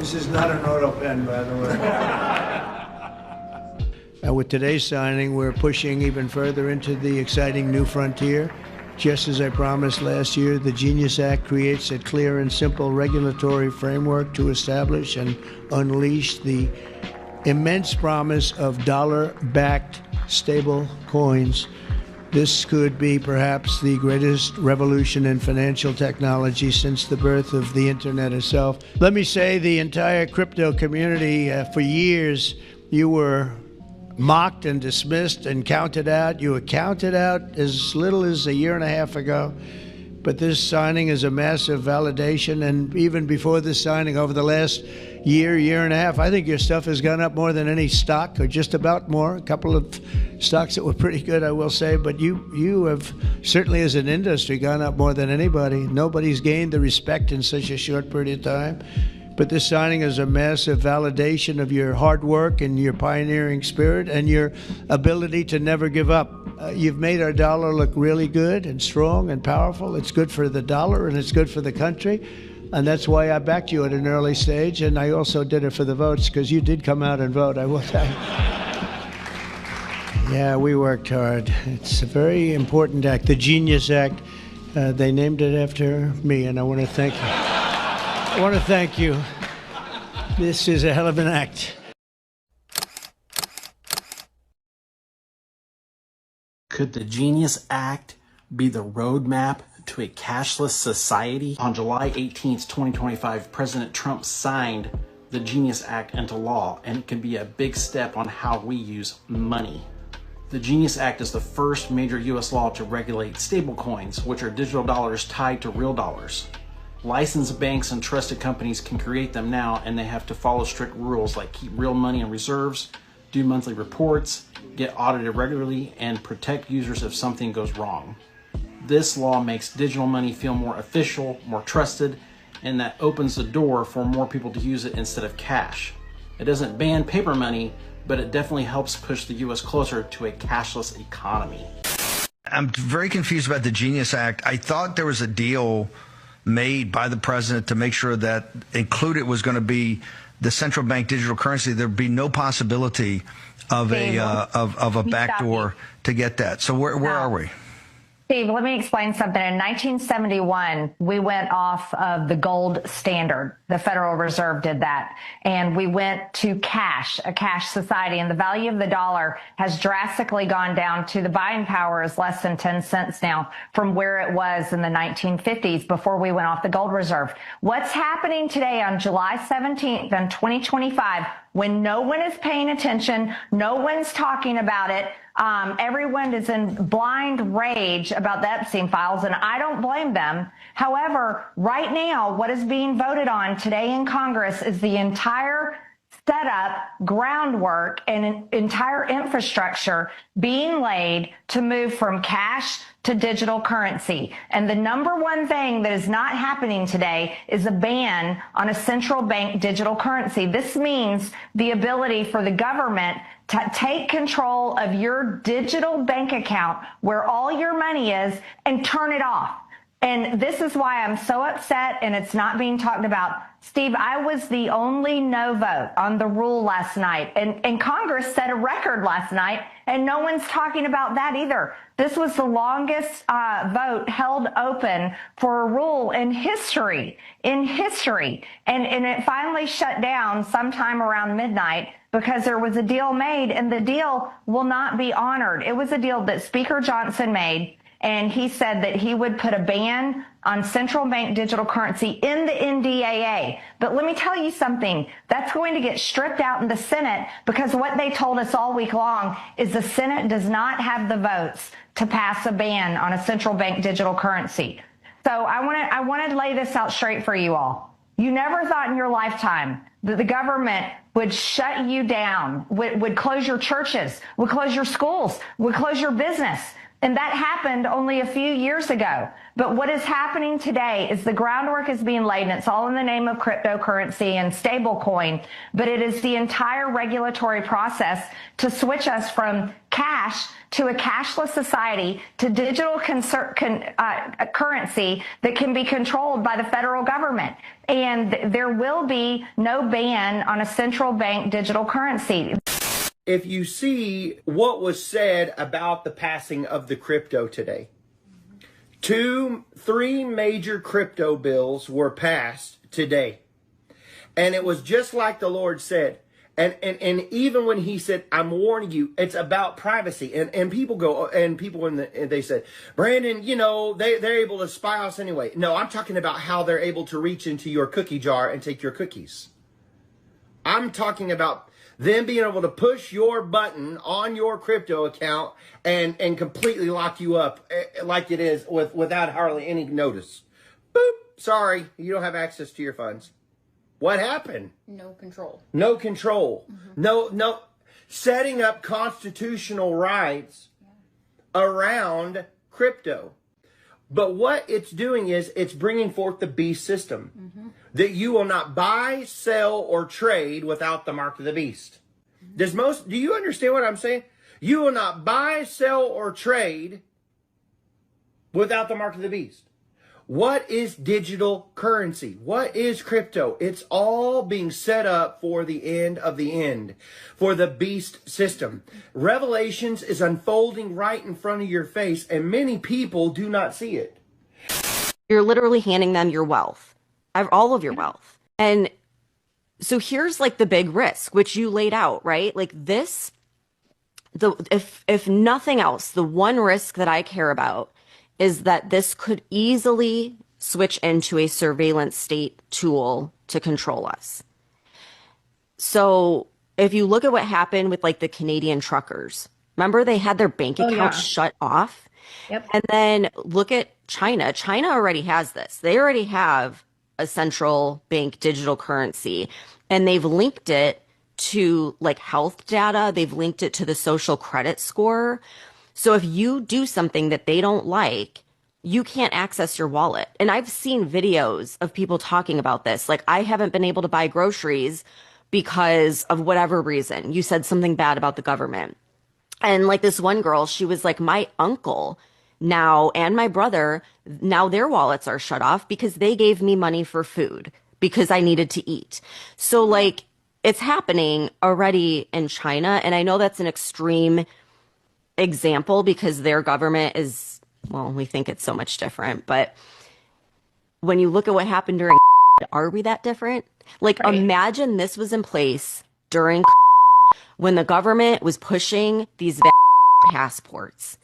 This is not an auto pen, by the way. With today's signing, we're pushing even further into the exciting new frontier. Just as I promised last year, the Genius Act creates a clear and simple regulatory framework to establish and unleash the immense promise of dollar-backed stable coins. This could be perhaps the greatest revolution in financial technology since the birth of the internet itself. Let me say, the entire crypto community, for years, you were mocked and dismissed and counted out. You were counted out as little as a year and a half ago. But this signing is a massive validation. And even before this signing, over the last year and a half, I think your stuff has gone up more than any stock, or just about more. A couple of stocks that were pretty good, I will say. But you have certainly, as an industry, gone up more than anybody. Nobody's gained the respect in such a short period of time. But this signing is a massive validation of your hard work and your pioneering spirit and your ability to never give up. You've made our dollar look really good and strong and powerful. It's good for the dollar and it's good for the country. And that's why I backed you at an early stage. And I also did it for the votes, because you did come out and vote, I will tell you. Yeah, we worked hard. It's a very important act, the Genius Act. They named it after me, and I want to thank you. I want to thank you. This is a hell of an act. Could the Genius Act be the roadmap to a cashless society? On July 18th, 2025, President Trump signed the Genius Act into law, and it can be a big step on how we use money. The Genius Act is the first major U.S. law to regulate stablecoins, which are digital dollars tied to real dollars. Licensed banks and trusted companies can create them now, and they have to follow strict rules like keep real money in reserves, do monthly reports, get audited regularly, and protect users if something goes wrong. This law makes digital money feel more official, more trusted, and that opens the door for more people to use it instead of cash. It doesn't ban paper money, but it definitely helps push the U.S. closer to a cashless economy. I'm very confused about the Genius Act. I thought there was a deal made by the president to make sure that included was going to be the central bank digital currency. There'd be no possibility of a backdoor to get that. So where are we? Steve, let me explain something. In 1971, we went off of the gold standard. The Federal Reserve did that. And we went to cash, a cash society. And the value of the dollar has drastically gone down to the buying power is less than 10 cents now from where it was in the 1950s before we went off the gold reserve. What's happening today on July 17th in 2025, when no one is paying attention, no one's talking about it, everyone is in blind rage about the Epstein files, and I don't blame them. However, right now, what is being voted on today in Congress is the entire setup, groundwork, and an entire infrastructure being laid to move from cash to digital currency. And the number one thing that is not happening today is a ban on a central bank digital currency. This means the ability for the government to take control of your digital bank account where all your money is and turn it off. And this is why I'm so upset and it's not being talked about. Steve, I was the only no vote on the rule last night. And Congress set a record last night, and no one's talking about that either. This was the longest vote held open for a rule in history. And it finally shut down sometime around midnight because there was a deal made, and the deal will not be honored. It was a deal that Speaker Johnson made, and he said that he would put a ban on central bank digital currency in the NDAA. But let me tell you something, that's going to get stripped out in the Senate, because what they told us all week long is the Senate does not have the votes to pass a ban on a central bank digital currency. So I want to lay this out straight for you all. You never thought in your lifetime that the government would shut you down, would close your churches, would close your schools, would close your business. And that happened only a few years ago. But what is happening today is the groundwork is being laid, and it's all in the name of cryptocurrency and stablecoin, but it is the entire regulatory process to switch us from cash to a cashless society to digital currency that can be controlled by the federal government. And there will be no ban on a central bank digital currency. If you see what was said about the passing of the crypto today, 3 major crypto bills were passed today. And it was just like the Lord said. And even when he said, I'm warning you, it's about privacy. And people go, and they said, Brandon, you know, they're able to spy us anyway. No, I'm talking about how they're able to reach into your cookie jar and take your cookies. I'm talking about them being able to push your button on your crypto account and completely lock you up like it is without hardly any notice. Boop. Sorry, you don't have access to your funds. What happened? No control. No control. Mm-hmm. No. Setting up constitutional rights around crypto. But what it's doing is it's bringing forth the beast system. Mm-hmm. That you will not buy, sell, or trade without the mark of the beast. Mm-hmm. Do you understand what I'm saying? You will not buy, sell, or trade without the mark of the beast. What is digital currency? What is crypto? It's all being set up for the end of the end, for the beast system. Revelations is unfolding right in front of your face, and many people do not see it. You're literally handing them your wealth, all of your wealth. And so here's like the big risk, which you laid out, right? Like this, if nothing else, the one risk that I care about is that this could easily switch into a surveillance state tool to control us. So if you look at what happened with like the Canadian truckers, remember they had their bank accounts shut off? Yep. And then look at China. China already has this. They already have a central bank digital currency, and they've linked it to like health data. They've linked it to the social credit score. So if you do something that they don't like, you can't access your wallet. And I've seen videos of people talking about this. Like, I haven't been able to buy groceries because of whatever reason. You said something bad about the government. And like this one girl, she was like, my uncle now and my brother, now their wallets are shut off because they gave me money for food because I needed to eat. So like, it's happening already in China. And I know that's an extreme example because their government is, well, we think it's so much different. But when you look at what happened during, are we that different? Like, right. Imagine this was in place during when the government was pushing these passports.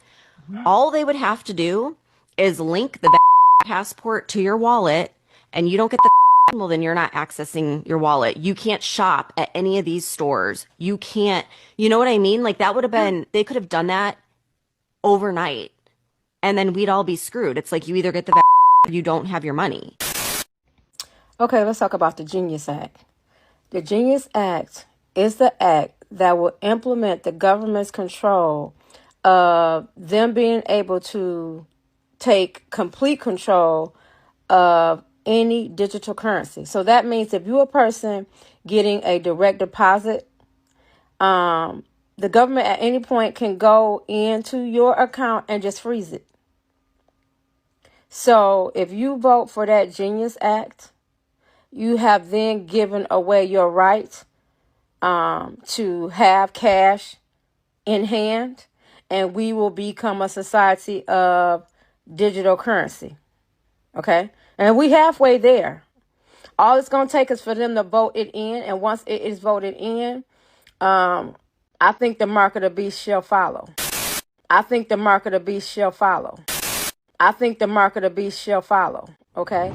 All they would have to do is link the passport to your wallet, and you don't get the well, then you're not accessing your wallet. You can't shop at any of these stores. You can't, you know what I mean? Like that would have been, they could have done that overnight and then we'd all be screwed. It's like you either get the or you don't have your money. Okay, let's talk about the Genius Act. The Genius Act is the act that will implement the government's control of them being able to take complete control of any digital currency. So that means if you're a person getting a direct deposit, the government at any point can go into your account and just freeze it. So if you vote for that Genius Act, you have then given away your right to have cash in hand, and we will become a society of digital currency. Okay? And we halfway there. All it's going to take is for them to vote it in. And once it is voted in, I think the mark of the beast shall follow. I think the mark of the beast shall follow. I think the mark of the beast shall follow. Okay?